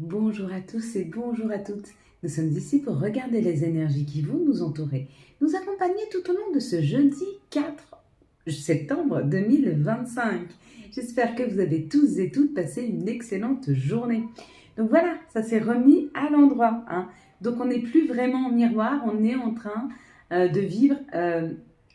Bonjour à tous et bonjour à toutes. Nous sommes ici pour regarder les énergies qui vont nous entourer, nous accompagner tout au long de ce jeudi 4 septembre 2025. J'espère que vous avez tous et toutes passé une excellente journée. Donc voilà, ça s'est remis à l'endroit, hein. Donc on n'est plus vraiment en miroir, on est en train de vivre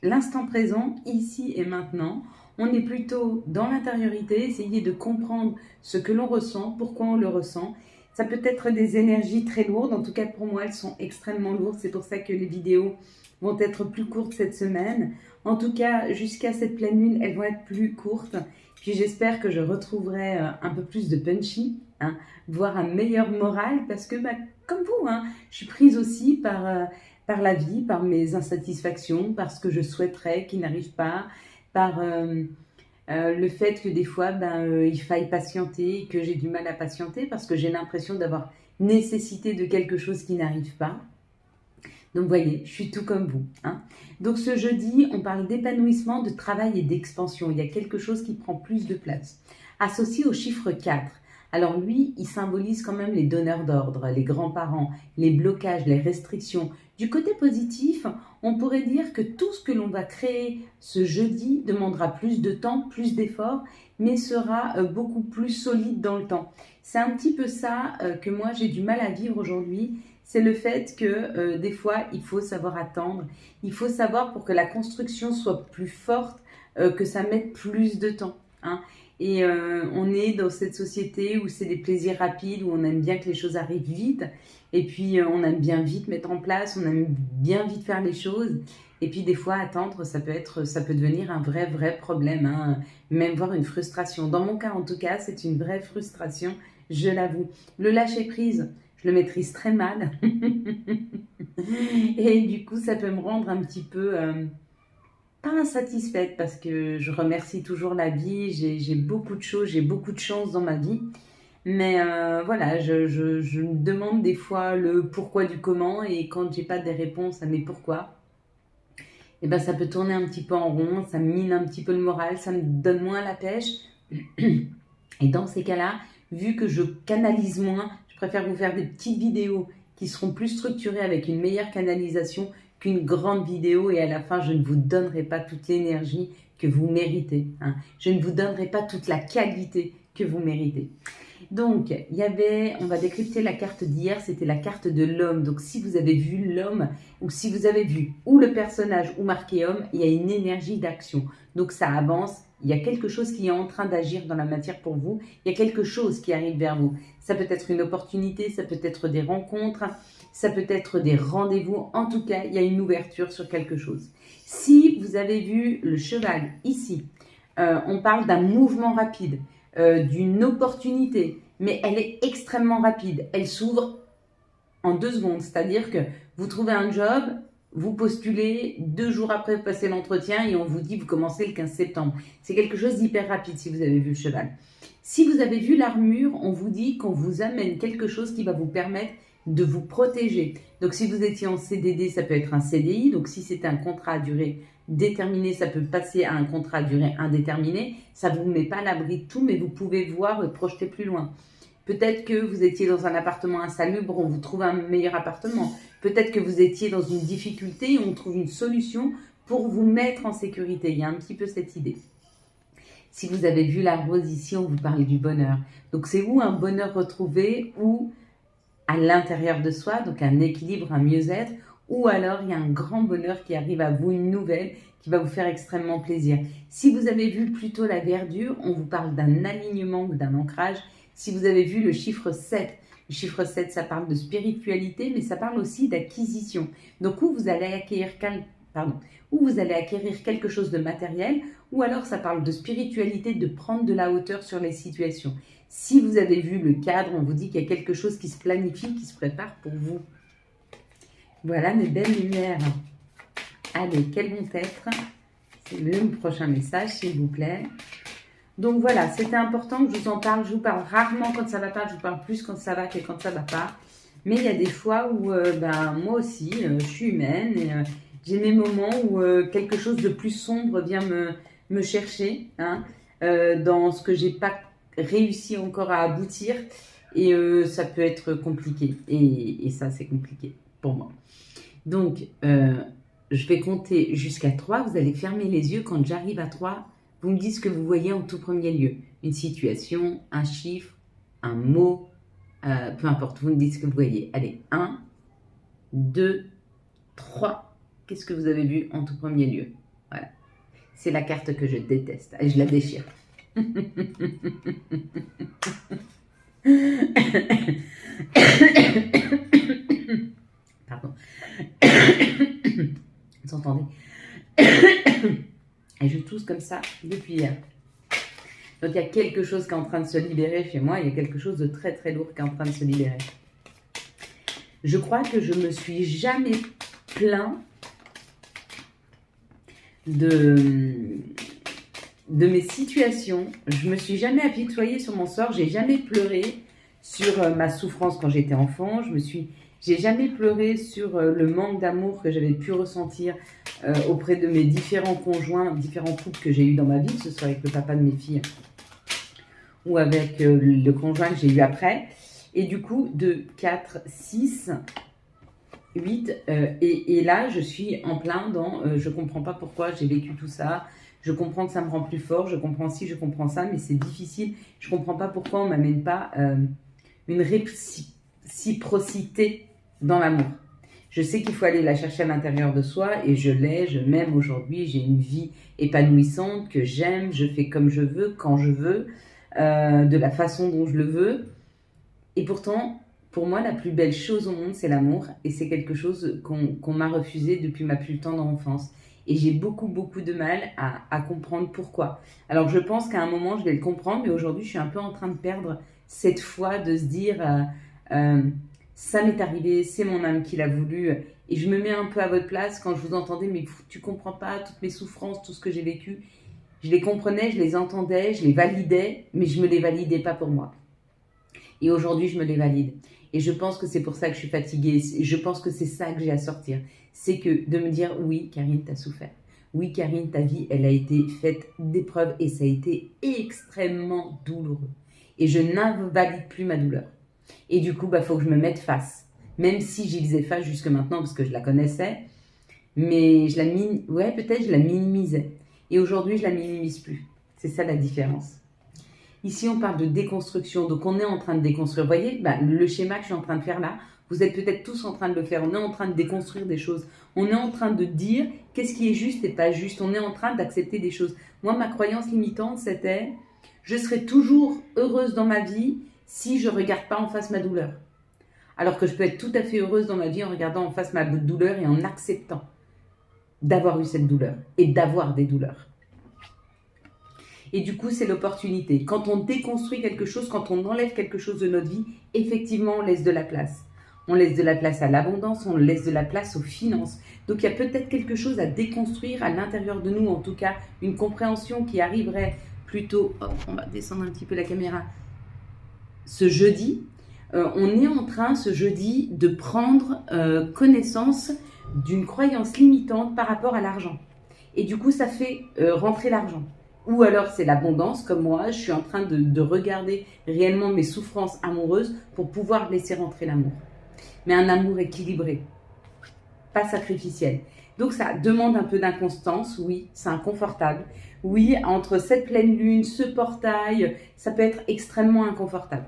l'instant présent, ici et maintenant. On est plutôt dans l'intériorité, essayer de comprendre ce que l'on ressent, pourquoi on le ressent. Ça peut être des énergies très lourdes, en tout cas pour moi elles sont extrêmement lourdes, c'est pour ça que les vidéos vont être plus courtes cette semaine. En tout cas, jusqu'à cette pleine lune, elles vont être plus courtes. Puis j'espère que je retrouverai un peu plus de punchy, hein, voire un meilleur moral, parce que comme vous, hein, je suis prise aussi par la vie, par mes insatisfactions, par ce que je souhaiterais qui n'arrive pas, par le fait que des fois, il faille patienter, que j'ai du mal à patienter parce que j'ai l'impression d'avoir nécessité de quelque chose qui n'arrive pas. Donc, vous voyez, je suis tout comme vous, hein. Donc, ce jeudi, on parle d'épanouissement, de travail et d'expansion. Il y a quelque chose qui prend plus de place. Associé au chiffre 4. Alors, lui, il symbolise quand même les donneurs d'ordre, les grands-parents, les blocages, les restrictions. Du côté positif, on pourrait dire que tout ce que l'on va créer ce jeudi demandera plus de temps, plus d'efforts, mais sera beaucoup plus solide dans le temps. C'est un petit peu ça que moi, j'ai du mal à vivre aujourd'hui. C'est le fait que des fois, il faut savoir attendre. Il faut savoir pour que la construction soit plus forte, que ça mette plus de temps, hein. Et on est dans cette société où c'est des plaisirs rapides, où on aime bien que les choses arrivent vite. Et puis, on aime bien vite mettre en place, on aime bien vite faire les choses. Et puis, des fois, attendre, ça peut devenir un vrai problème, hein, même voire une frustration. Dans mon cas, en tout cas, c'est une vraie frustration, je l'avoue. Le lâcher-prise, je le maîtrise très mal. Et du coup, ça peut me rendre un petit peu, pas insatisfaite parce que je remercie toujours la vie. J'ai beaucoup de choses, j'ai beaucoup de chance dans ma vie. Mais voilà, je me demande des fois le pourquoi du comment et quand j'ai pas des réponses à mes pourquoi, et ben ça peut tourner un petit peu en rond, ça me mine un petit peu le moral, ça me donne moins la pêche. Et dans ces cas-là, vu que je canalise moins, je préfère vous faire des petites vidéos qui seront plus structurées avec une meilleure canalisation qu'une grande vidéo et à la fin, je ne vous donnerai pas toute l'énergie que vous méritez, hein. Je ne vous donnerai pas toute la qualité que vous méritez. Donc, on va décrypter la carte d'hier, c'était la carte de l'homme. Donc, si vous avez vu l'homme, ou si vous avez vu ou le personnage ou marqué homme, il y a une énergie d'action. Donc, ça avance, il y a quelque chose qui est en train d'agir dans la matière pour vous, il y a quelque chose qui arrive vers vous. Ça peut être une opportunité, ça peut être des rencontres, ça peut être des rendez-vous. En tout cas, il y a une ouverture sur quelque chose. Si vous avez vu le cheval ici, on parle d'un mouvement rapide, d'une opportunité, mais elle est extrêmement rapide. Elle s'ouvre en 2 secondes, c'est-à-dire que vous trouvez un job, vous postulez, 2 jours après vous passez l'entretien et on vous dit vous commencez le 15 septembre. C'est quelque chose d'hyper rapide si vous avez vu le cheval. Si vous avez vu l'armure, on vous dit qu'on vous amène quelque chose qui va vous permettre de vous protéger. Donc si vous étiez en CDD, ça peut être un CDI. Donc si c'est un contrat à durée déterminée, ça peut passer à un contrat à durée indéterminée. Ça ne vous met pas à l'abri de tout, mais vous pouvez voir et projeter plus loin. Peut-être que vous étiez dans un appartement insalubre, on vous trouve un meilleur appartement. Peut-être que vous étiez dans une difficulté et on trouve une solution pour vous mettre en sécurité. Il y a un petit peu cette idée. Si vous avez vu la rose ici, on vous parle du bonheur. Donc c'est où un bonheur retrouvé ou à l'intérieur de soi, donc un équilibre, un mieux-être, ou alors il y a un grand bonheur qui arrive à vous, une nouvelle qui va vous faire extrêmement plaisir. Si vous avez vu plutôt la verdure, on vous parle d'un alignement ou d'un ancrage. Si vous avez vu le chiffre 7, le chiffre 7, ça parle de spiritualité, mais ça parle aussi d'acquisition. Donc, où vous allez acquérir quelque chose de matériel, ou alors ça parle de spiritualité, de prendre de la hauteur sur les situations. Si vous avez vu le cadre, on vous dit qu'il y a quelque chose qui se planifie, qui se prépare pour vous. Voilà mes belles lumières. Allez, quels vont être le prochain message, s'il vous plaît? Donc voilà, c'était important que je vous en parle. Je vous parle rarement quand ça va pas, je vous parle plus quand ça va que quand ça va pas. Mais il y a des fois où moi aussi, je suis humaine et j'ai mes moments où quelque chose de plus sombre vient me chercher, hein, dans ce que j'ai pas réussi encore à aboutir. Et ça peut être compliqué. Et ça, c'est compliqué pour moi. Donc, je vais compter jusqu'à 3. Vous allez fermer les yeux. Quand j'arrive à 3, vous me dites ce que vous voyez en tout premier lieu. Une situation, un chiffre, un mot, peu importe. Vous me dites ce que vous voyez. Allez, 1, 2, 3. Qu'est-ce que vous avez vu en tout premier lieu? Voilà. C'est la carte que je déteste. Allez, je la déchire. Pardon. Vous entendez? Et je tousse comme ça depuis hier. Donc il y a quelque chose qui est en train de se libérer chez moi. Il y a quelque chose de très très lourd qui est en train de se libérer. Je crois que je me suis jamais plaint de mes situations. Je me suis jamais apitoyée sur mon sort. J'ai jamais pleuré sur ma souffrance quand j'étais enfant. J'ai jamais pleuré sur le manque d'amour que j'avais pu ressentir auprès de mes différents conjoints, différents couples que j'ai eu dans ma vie, que ce soit avec le papa de mes filles ou avec le conjoint que j'ai eu après. Et du coup, 2, 4, 6, 8, et là, je suis en plein dans je comprends pas pourquoi j'ai vécu tout ça. Je comprends que ça me rend plus fort, je comprends ci, je comprends ça, mais c'est difficile. Je comprends pas pourquoi on m'amène pas une réciprocité dans l'amour. Je sais qu'il faut aller la chercher à l'intérieur de soi et je m'aime aujourd'hui, j'ai une vie épanouissante que j'aime, je fais comme je veux, quand je veux, de la façon dont je le veux. Et pourtant, pour moi, la plus belle chose au monde, c'est l'amour et c'est quelque chose qu'on m'a refusé depuis ma plus tendre enfance. Et j'ai beaucoup de mal à comprendre pourquoi. Alors, je pense qu'à un moment, je vais le comprendre, mais aujourd'hui, je suis un peu en train de perdre cette foi de se dire ça m'est arrivé, c'est mon âme qui l'a voulu. Et je me mets un peu à votre place quand je vous entendais, mais tu comprends pas toutes mes souffrances, tout ce que j'ai vécu. Je les comprenais, je les entendais, je les validais, mais je me les validais pas pour moi. Et aujourd'hui, je me les valide. Et je pense que c'est pour ça que je suis fatiguée. Je pense que c'est ça que j'ai à sortir. C'est que de me dire, oui, Karine, t'as souffert. Oui, Karine, ta vie, elle a été faite d'épreuves et ça a été extrêmement douloureux. Et je n'invalide plus ma douleur. Et du coup, faut que je me mette face. Même si j'y faisais face jusque maintenant parce que je la connaissais. Mais je la minimisais. Et aujourd'hui, je la minimise plus. C'est ça la différence. Ici, on parle de déconstruction. Donc, on est en train de déconstruire. Vous voyez, le schéma que je suis en train de faire là, vous êtes peut-être tous en train de le faire. On est en train de déconstruire des choses. On est en train de dire qu'est-ce qui est juste et pas juste. On est en train d'accepter des choses. Moi, ma croyance limitante, c'était je serai toujours heureuse dans ma vie si je ne regarde pas en face ma douleur. Alors que je peux être tout à fait heureuse dans ma vie en regardant en face ma douleur et en acceptant d'avoir eu cette douleur et d'avoir des douleurs. Et du coup, c'est l'opportunité. Quand on déconstruit quelque chose, quand on enlève quelque chose de notre vie, effectivement, on laisse de la place. On laisse de la place à l'abondance, on laisse de la place aux finances. Donc, il y a peut-être quelque chose à déconstruire à l'intérieur de nous, en tout cas, une compréhension qui arriverait plutôt... Oh, on va descendre un petit peu la caméra. Ce jeudi, on est en train, ce jeudi, de prendre connaissance d'une croyance limitante par rapport à l'argent. Et du coup, ça fait rentrer l'argent. Ou alors c'est l'abondance, comme moi, je suis en train de regarder réellement mes souffrances amoureuses pour pouvoir laisser rentrer l'amour. Mais un amour équilibré, pas sacrificiel. Donc ça demande un peu d'inconstance, oui, c'est inconfortable. Oui, entre cette pleine lune, ce portail, ça peut être extrêmement inconfortable.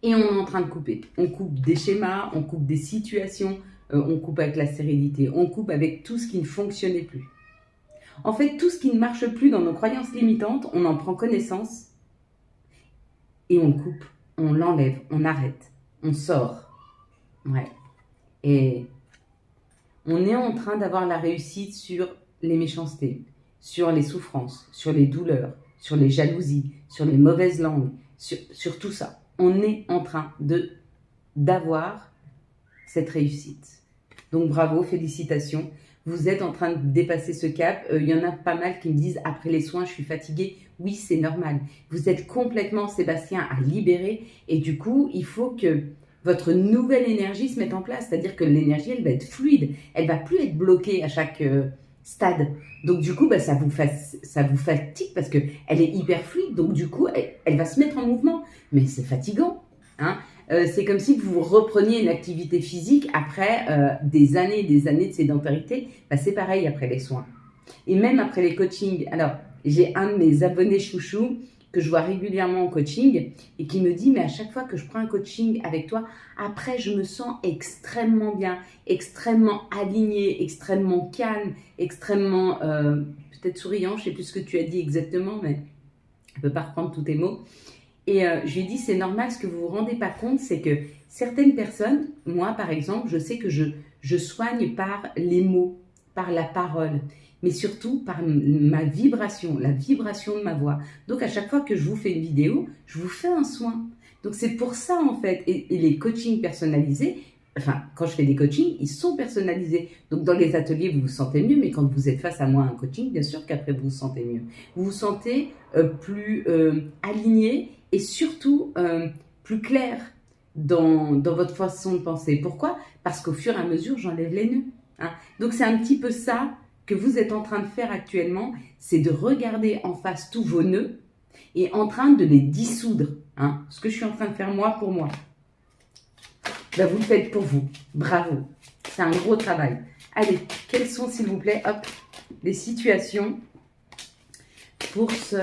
Et on est en train de couper. On coupe des schémas, on coupe des situations, on coupe avec la stérilité, on coupe avec tout ce qui ne fonctionnait plus. En fait, tout ce qui ne marche plus dans nos croyances limitantes, on en prend connaissance et on le coupe, on l'enlève, on arrête, on sort. Ouais. Et on est en train d'avoir la réussite sur les méchancetés, sur les souffrances, sur les douleurs, sur les jalousies, sur les mauvaises langues, sur tout ça. On est en train d'avoir cette réussite. Donc bravo, félicitations. Vous êtes en train de dépasser ce cap. Il y en a pas mal qui me disent « Après les soins, je suis fatiguée. » Oui, c'est normal. Vous êtes complètement, Sébastien, à libérer. Et du coup, il faut que votre nouvelle énergie se mette en place. C'est-à-dire que l'énergie, elle va être fluide. Elle ne va plus être bloquée à chaque stade. Donc du coup, ça vous fatigue parce qu'elle est hyper fluide. Donc du coup, elle va se mettre en mouvement. mais c'est fatigant. Hein. C'est comme si vous repreniez une activité physique après des années et des années de sédentarité. Bah, c'est pareil après les soins. Et même après les coachings. Alors, j'ai un de mes abonnés chouchous que je vois régulièrement en coaching et qui me dit, mais à chaque fois que je prends un coaching avec toi, après, je me sens extrêmement bien, extrêmement alignée, extrêmement calme, extrêmement peut-être souriant. Je ne sais plus ce que tu as dit exactement, mais je ne peux pas reprendre tous tes mots. Et je lui ai dit, c'est normal, ce que vous ne vous rendez pas compte, c'est que certaines personnes, moi par exemple, je sais que je soigne par les mots, par la parole, mais surtout par ma vibration, la vibration de ma voix. Donc à chaque fois que je vous fais une vidéo, je vous fais un soin. Donc c'est pour ça en fait, et les coachings personnalisés, enfin quand je fais des coachings, ils sont personnalisés. Donc dans les ateliers, vous vous sentez mieux, mais quand vous êtes face à moi à un coaching, bien sûr qu'après vous vous sentez mieux. Vous vous sentez plus aligné et surtout plus clair dans votre façon de penser. Pourquoi? Parce qu'au fur et à mesure, j'enlève les nœuds. Hein. Donc c'est un petit peu ça que vous êtes en train de faire actuellement, c'est de regarder en face tous vos nœuds et en train de les dissoudre. Hein. Ce que je suis en train de faire moi pour moi. Ben, vous le faites pour vous. Bravo. C'est un gros travail. Allez, quelles sont, s'il vous plaît, hop, les situations pour ce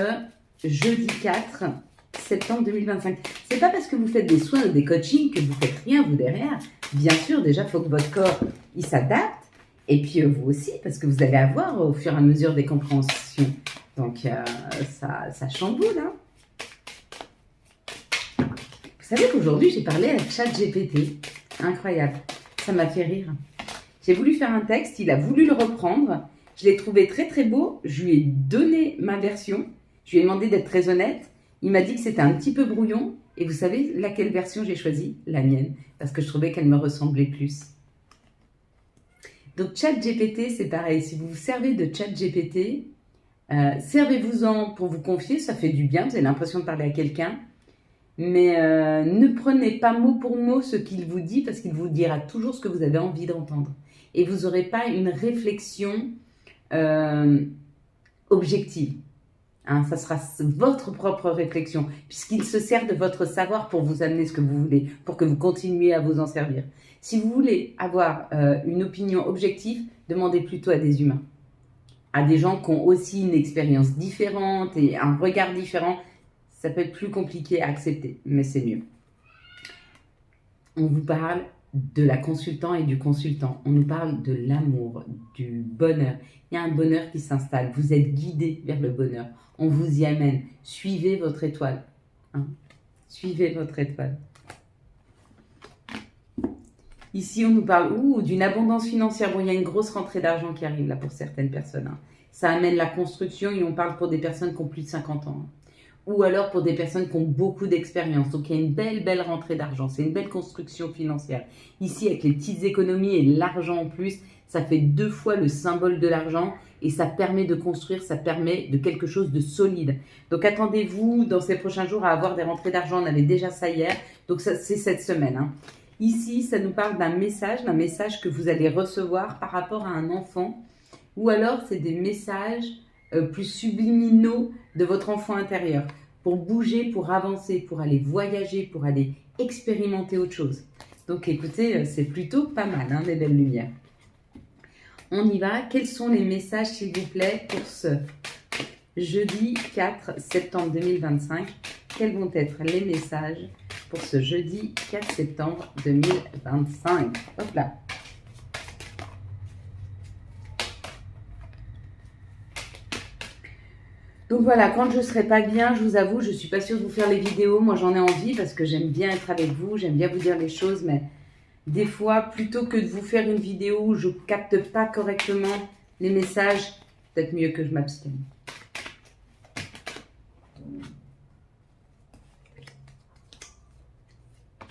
jeudi 4 septembre 2025. C'est pas parce que vous faites des soins ou des coachings que vous faites rien, vous, derrière. Bien sûr, déjà, il faut que votre corps, il s'adapte. Et puis vous aussi, parce que vous allez avoir au fur et à mesure des compréhensions. Donc ça chamboule. Hein. Vous savez qu'aujourd'hui, j'ai parlé à ChatGPT. Incroyable. Ça m'a fait rire. J'ai voulu faire un texte, il a voulu le reprendre. Je l'ai trouvé très très beau. Je lui ai donné ma version. Je lui ai demandé d'être très honnête. Il m'a dit que c'était un petit peu brouillon. Et vous savez laquelle version j'ai choisie? La mienne. Parce que je trouvais qu'elle me ressemblait plus. Donc ChatGPT, c'est pareil. Si vous vous servez de ChatGPT, servez-vous-en pour vous confier. Ça fait du bien. Vous avez l'impression de parler à quelqu'un. Mais ne prenez pas mot pour mot ce qu'il vous dit parce qu'il vous dira toujours ce que vous avez envie d'entendre. Et vous n'aurez pas une réflexion objective. Hein, ça sera votre propre réflexion puisqu'il se sert de votre savoir pour vous amener ce que vous voulez, pour que vous continuiez à vous en servir. Si vous voulez avoir une opinion objective, demandez plutôt à des humains, à des gens qui ont aussi une expérience différente et un regard différent. Ça peut être plus compliqué à accepter, mais c'est mieux. On vous parle de la consultante et du consultant. On nous parle de l'amour, du bonheur. Il y a un bonheur qui s'installe. Vous êtes guidé vers le bonheur. On vous y amène. Suivez votre étoile. Hein. Suivez votre étoile. Ici, on nous parle d'une abondance financière. Bon, il y a une grosse rentrée d'argent qui arrive là pour certaines personnes. Hein. Ça amène la construction et on parle pour des personnes qui ont plus de 50 ans. Hein. Ou alors pour des personnes qui ont beaucoup d'expérience. Donc, il y a une belle rentrée d'argent. C'est une belle construction financière. Ici, avec les petites économies et l'argent en plus, ça fait 2 fois le symbole de l'argent et ça permet de construire, ça permet de quelque chose de solide. Donc, attendez-vous dans ces prochains jours à avoir des rentrées d'argent. On avait déjà ça hier. Donc, ça, c'est cette semaine. Hein. Ici, ça nous parle d'un message que vous allez recevoir par rapport à un enfant. Ou alors, c'est des messages plus subliminaux de votre enfant intérieur, pour bouger, pour avancer, pour aller voyager, pour aller expérimenter autre chose. Donc écoutez, c'est plutôt pas mal, hein, les belles lumières. On y va. Quels sont les messages, s'il vous plaît, pour ce jeudi 4 septembre 2025? Quels vont être les messages pour ce jeudi 4 septembre 2025? Hop là. Donc voilà, quand je ne serai pas bien, je vous avoue, je ne suis pas sûre de vous faire les vidéos. Moi, j'en ai envie parce que j'aime bien être avec vous, j'aime bien vous dire les choses. Mais des fois, plutôt que de vous faire une vidéo où je ne capte pas correctement les messages, peut-être mieux que je m'abstienne.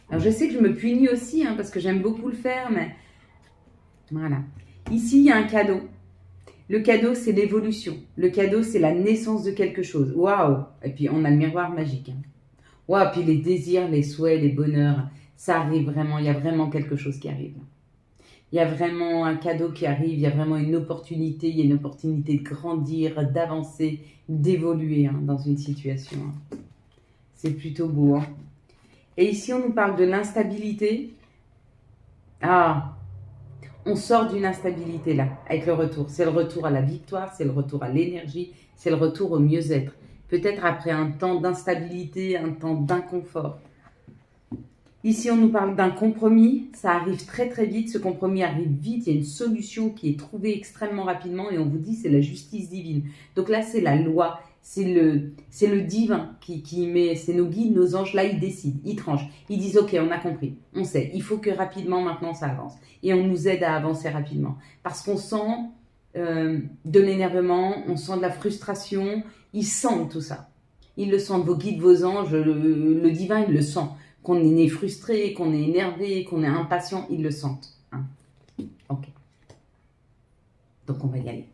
Alors, je sais que je me punis aussi hein, parce que j'aime beaucoup le faire, mais voilà. Ici, il y a un cadeau. Le cadeau, c'est l'évolution. Le cadeau, c'est la naissance de quelque chose. Waouh! Et puis, on a le miroir magique. Hein. Waouh! Puis les désirs, les souhaits, les bonheurs, ça arrive vraiment. Il y a vraiment quelque chose qui arrive. Il y a vraiment un cadeau qui arrive. Il y a vraiment une opportunité. Il y a une opportunité de grandir, d'avancer, d'évoluer hein, dans une situation. Hein. C'est plutôt beau. Hein. Et ici, on nous parle de l'instabilité. Ah, on sort d'une instabilité là, avec le retour. C'est le retour à la victoire, c'est le retour à l'énergie, c'est le retour au mieux-être. Peut-être après un temps d'instabilité, un temps d'inconfort. Ici, on nous parle d'un compromis. Ça arrive très très vite. Ce compromis arrive vite. Il y a une solution qui est trouvée extrêmement rapidement et on vous dit c'est la justice divine. Donc là, c'est la loi. C'est le divin qui met, c'est nos guides, nos anges. Là, ils décident, ils tranchent. Ils disent ok, on a compris, on sait. Il faut que rapidement, maintenant, ça avance. Et on nous aide à avancer rapidement. Parce qu'on sent de l'énervement, on sent de la frustration. Ils sentent tout ça. Ils le sentent. Vos guides, vos anges, le divin, il le sent. Qu'on est frustré, qu'on est énervé, qu'on est impatient, ils le sentent. Hein. Ok. Donc, on va y aller.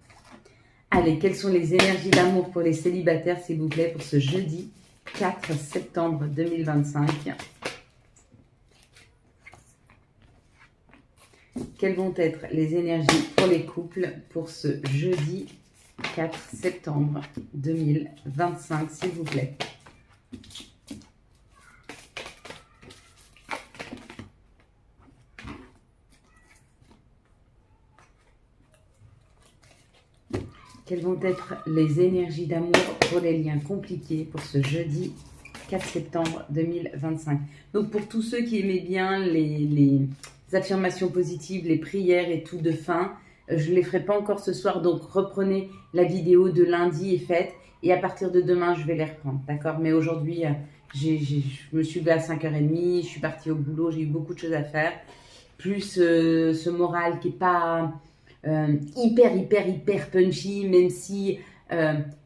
Allez, quelles sont les énergies d'amour pour les célibataires, s'il vous plaît, pour ce jeudi 4 septembre 2025? Quelles vont être les énergies pour les couples pour ce jeudi 4 septembre 2025, s'il vous plaît? Quelles vont être les énergies d'amour pour les liens compliqués pour ce jeudi 4 septembre 2025? Donc pour tous ceux qui aimaient bien les affirmations positives, les prières et tout de fin, je ne les ferai pas encore ce soir, donc reprenez la vidéo de lundi et faites. Et à partir de demain, je vais les reprendre, d'accord? Mais aujourd'hui, je me suis levée à 5h30, je suis partie au boulot, j'ai eu beaucoup de choses à faire. Plus ce moral qui n'est pas... hyper punchy, même si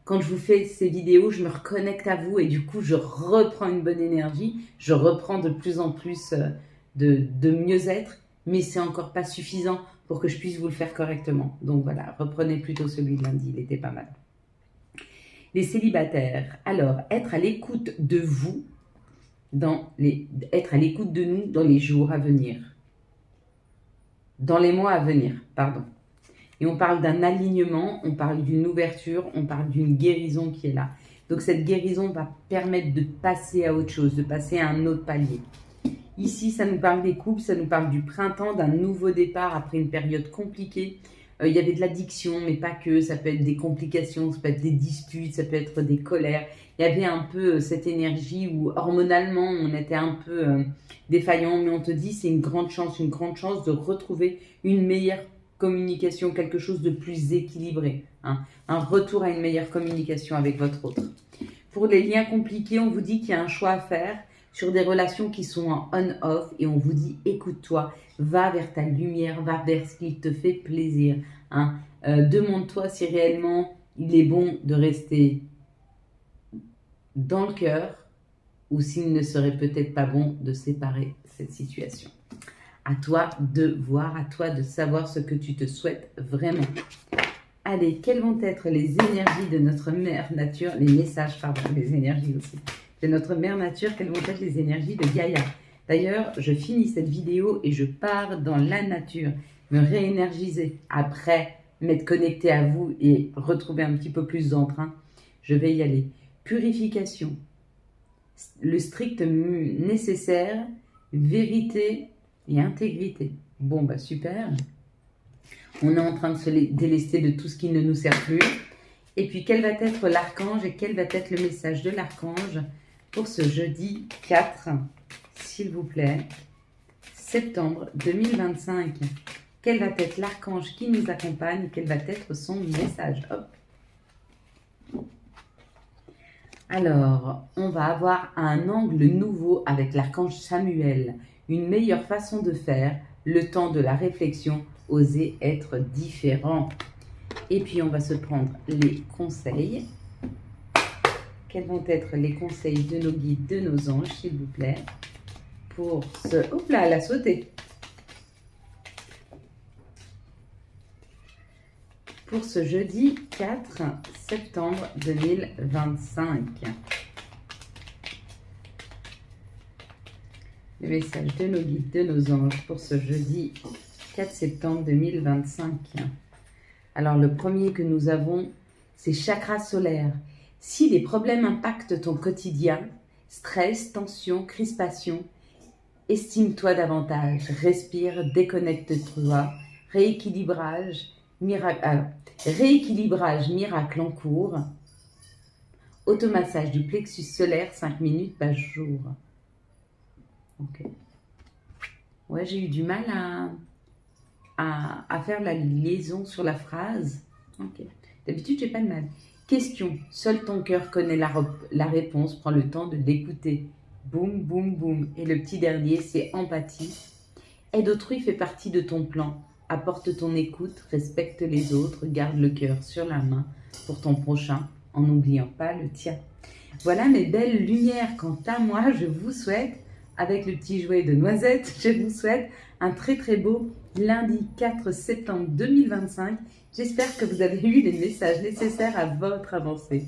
quand je vous fais ces vidéos, je me reconnecte à vous et du coup, je reprends une bonne énergie, je reprends de plus en plus de mieux-être, mais c'est encore pas suffisant pour que je puisse vous le faire correctement. Donc voilà, reprenez plutôt celui de lundi, il était pas mal. Les célibataires, alors, être à l'écoute de vous, être à l'écoute de nous dans les jours à venir, dans les mois à venir, pardon. Et on parle d'un alignement, on parle d'une ouverture, on parle d'une guérison qui est là. Donc cette guérison va permettre de passer à autre chose, de passer à un autre palier. Ici, ça nous parle des couples, ça nous parle du printemps, d'un nouveau départ après une période compliquée. Il y avait de l'addiction, mais pas que. Ça peut être des complications, ça peut être des disputes, ça peut être des colères. Il y avait un peu cette énergie où hormonalement, on était un peu défaillant. Mais on te dit, c'est une grande chance de retrouver une meilleure communication, quelque chose de plus équilibré, hein. Un retour à une meilleure communication avec votre autre. Pour les liens compliqués, on vous dit qu'il y a un choix à faire sur des relations qui sont en on-off et on vous dit écoute-toi, va vers ta lumière, va vers ce qui te fait plaisir, hein. Demande-toi si réellement il est bon de rester dans le cœur ou s'il ne serait peut-être pas bon de séparer cette situation. À toi de voir, à toi de savoir ce que tu te souhaites vraiment. Allez, quelles vont être les énergies de notre mère nature, les messages, pardon, les énergies aussi, de notre mère nature, quelles vont être les énergies de Gaïa? D'ailleurs, je finis cette vidéo et je pars dans la nature, me réénergiser. Après, m'être connecté à vous et retrouver un petit peu plus d'entrain, je vais y aller. Purification, le strict nécessaire, vérité et intégrité. Bon, bah super. On est en train de se délester de tout ce qui ne nous sert plus. Et puis, quel va être l'archange et quel va être le message de l'archange pour ce jeudi 4, s'il vous plaît, septembre 2025. Quel va être l'archange qui nous accompagne? Quel va être son message? Hop. Alors, on va avoir un angle nouveau avec l'archange Samuel. Une meilleure façon de faire, le temps de la réflexion, oser être différent. Et puis, on va se prendre les conseils. Quels vont être les conseils de nos guides, de nos anges, s'il vous plaît, pour ce... Hop là, elle a sauté. Pour ce jeudi 4 septembre 2025. Le message de nos guides, de nos anges pour ce jeudi 4 septembre 2025. Alors, le premier que nous avons, c'est chakra solaire. Si les problèmes impactent ton quotidien, Stress, tension, crispation. Estime-toi davantage, respire, déconnecte-toi, rééquilibrage, rééquilibrage miracle en cours, automassage du plexus solaire 5 minutes par jour. Ok. Ouais, j'ai eu du mal à faire la liaison sur la phrase. Ok. D'habitude, j'ai pas de mal. Question. Seul ton cœur connaît la réponse. Prends le temps de l'écouter. Boum, boum, boum. Et le petit dernier, c'est empathie. Aide autrui fait partie de ton plan. Apporte ton écoute, respecte les autres, garde le cœur sur la main pour ton prochain, en n'oubliant pas le tien. Voilà mes belles lumières. Quant à moi, je vous souhaite, avec le petit jouet de noisette, je vous souhaite un très très beau lundi 4 septembre 2025. J'espère que vous avez eu les messages nécessaires à votre avancée.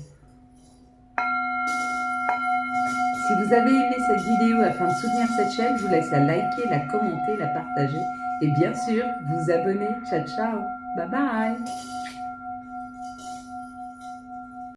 Si vous avez aimé cette vidéo afin de soutenir cette chaîne, je vous laisse la liker, la commenter, la partager et bien sûr vous abonner. Ciao ciao, bye bye.